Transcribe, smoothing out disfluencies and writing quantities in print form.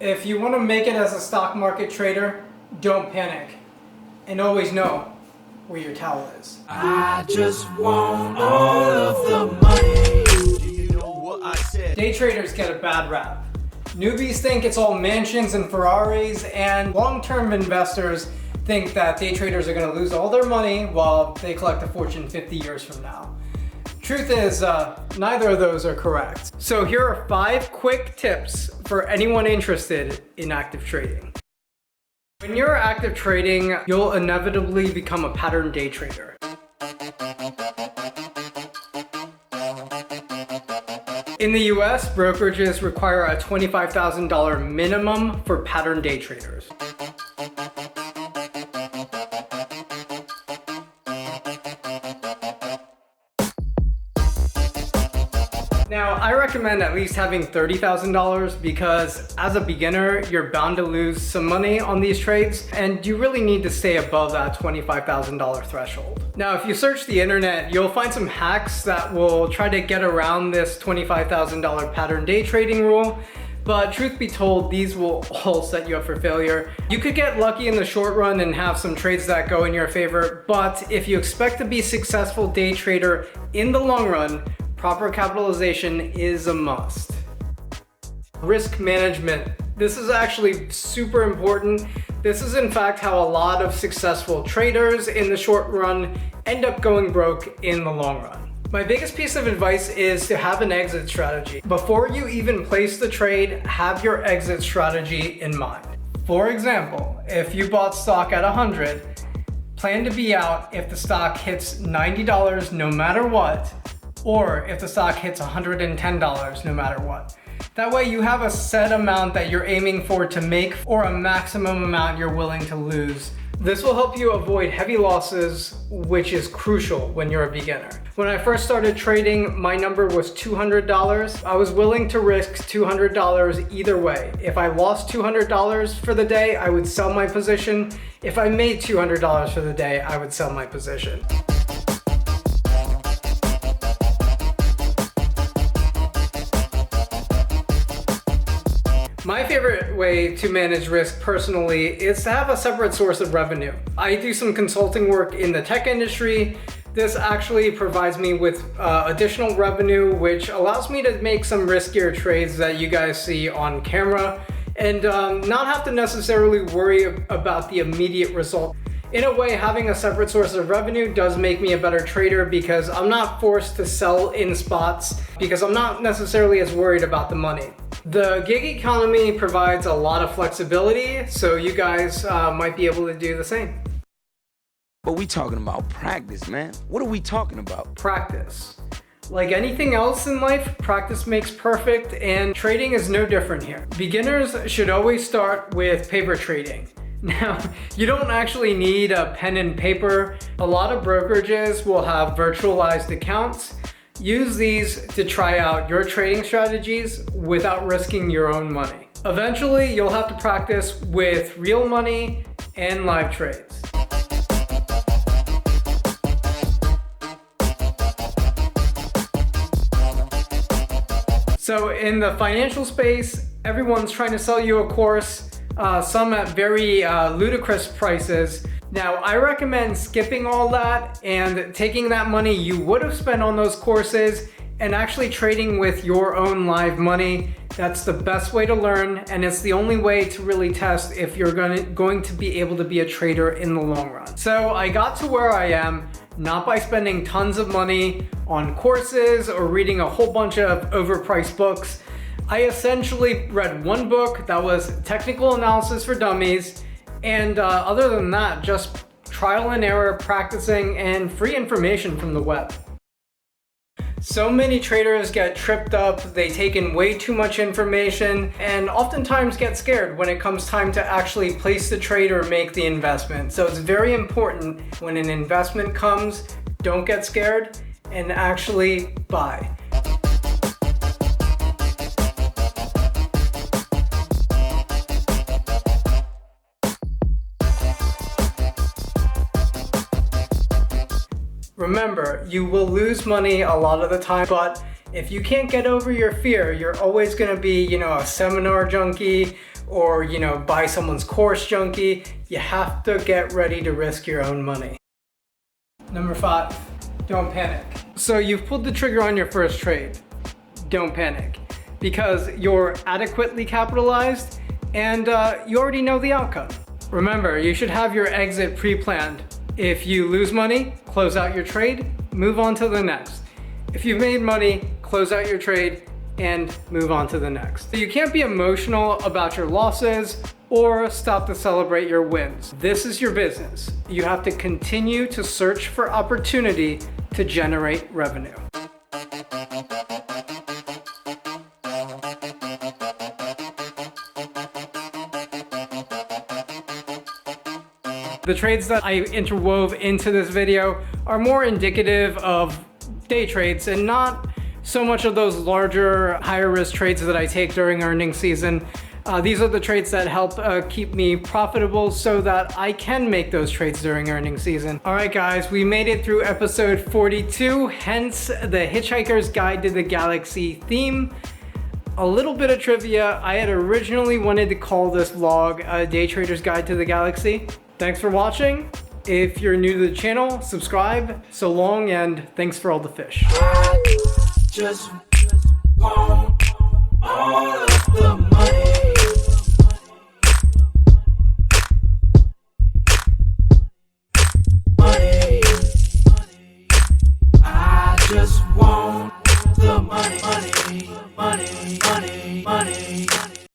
If you want to make it as a stock market trader, don't panic. And always know where your towel is. I just want all of the money. Do you know what I said? Day traders get a bad rap. Newbies think it's all mansions and Ferraris, and long-term investors think that day traders are going to lose all their money while they collect a fortune 50 years from now. Truth is, neither of those are correct. So here are 5 quick tips for anyone interested in active trading. When you're active trading, you'll inevitably become a pattern day trader. In the US, brokerages require a $25,000 minimum for pattern day traders. Now, I recommend at least having $30,000 because as a beginner, you're bound to lose some money on these trades, and you really need to stay above that $25,000 threshold. Now, if you search the internet, you'll find some hacks that will try to get around this $25,000 pattern day trading rule. But truth be told, these will all set you up for failure. You could get lucky in the short run and have some trades that go in your favor, but if you expect to be a successful day trader in the long run, proper capitalization is a must. Risk management. This is actually super important. This is in fact how a lot of successful traders in the short run end up going broke in the long run. My biggest piece of advice is to have an exit strategy. Before you even place the trade, have your exit strategy in mind. For example, if you bought stock at 100, plan to be out if the stock hits $90 no matter what, or if the stock hits $110 no matter what. That way you have a set amount that you're aiming for to make or a maximum amount you're willing to lose. This will help you avoid heavy losses, which is crucial when you're a beginner. When I first started trading, my number was $200. I was willing to risk $200 either way. If I lost $200 for the day, I would sell my position. If I made $200 for the day, I would sell my position. My favorite way to manage risk personally is to have a separate source of revenue. I do some consulting work in the tech industry. This actually provides me with additional revenue, which allows me to make some riskier trades that you guys see on camera and not have to necessarily worry about the immediate result. In a way, having a separate source of revenue does make me a better trader because I'm not forced to sell in spots because I'm not necessarily as worried about the money. The gig economy provides a lot of flexibility, so you guys might be able to do the same. But we talking about practice, man. What are we talking about? Practice. Like anything else in life, practice makes perfect, and trading is no different here. Beginners should always start with paper trading. Now, you don't actually need a pen and paper. A lot of brokerages will have virtualized accounts. Use these to try out your trading strategies without risking your own money. Eventually, you'll have to practice with real money and live trades. So in the financial space, everyone's trying to sell you a course, some at very ludicrous prices. Now, I recommend skipping all that and taking that money you would have spent on those courses and actually trading with your own live money. That's the best way to learn, and it's the only way to really test if you're going to be able to be a trader in the long run. So I got to where I am not by spending tons of money on courses or reading a whole bunch of overpriced books. I essentially read one book that was Technical Analysis for Dummies, and other than that, just trial and error, practicing, and free information from the web. So many traders get tripped up, they take in way too much information, and oftentimes get scared when it comes time to actually place the trade or make the investment. So it's very important when an investment comes, don't get scared and actually buy. Remember, you will lose money a lot of the time, but if you can't get over your fear, you're always going to be, a seminar junkie or, you know, buy someone's course junkie. You have to get ready to risk your own money. Number 5, don't panic. So you've pulled the trigger on your first trade. Don't panic, because you're adequately capitalized and you already know the outcome. Remember, you should have your exit pre-planned. If you lose money, close out your trade, move on to the next. If you've made money, close out your trade and move on to the next. So you can't be emotional about your losses or stop to celebrate your wins. This is your business. You have to continue to search for opportunity to generate revenue. The trades that I interwove into this video are more indicative of day trades and not so much of those larger, higher risk trades that I take during earnings season. These are the trades that help keep me profitable so that I can make those trades during earnings season. All right, guys, we made it through episode 42, hence the Hitchhikers Guide to the Galaxy theme. A little bit of trivia, I had originally wanted to call this vlog a Day Trader's Guide to the Galaxy. Thanks for watching. If you're new to the channel, subscribe. So long, and thanks for all the fish. Just want all of the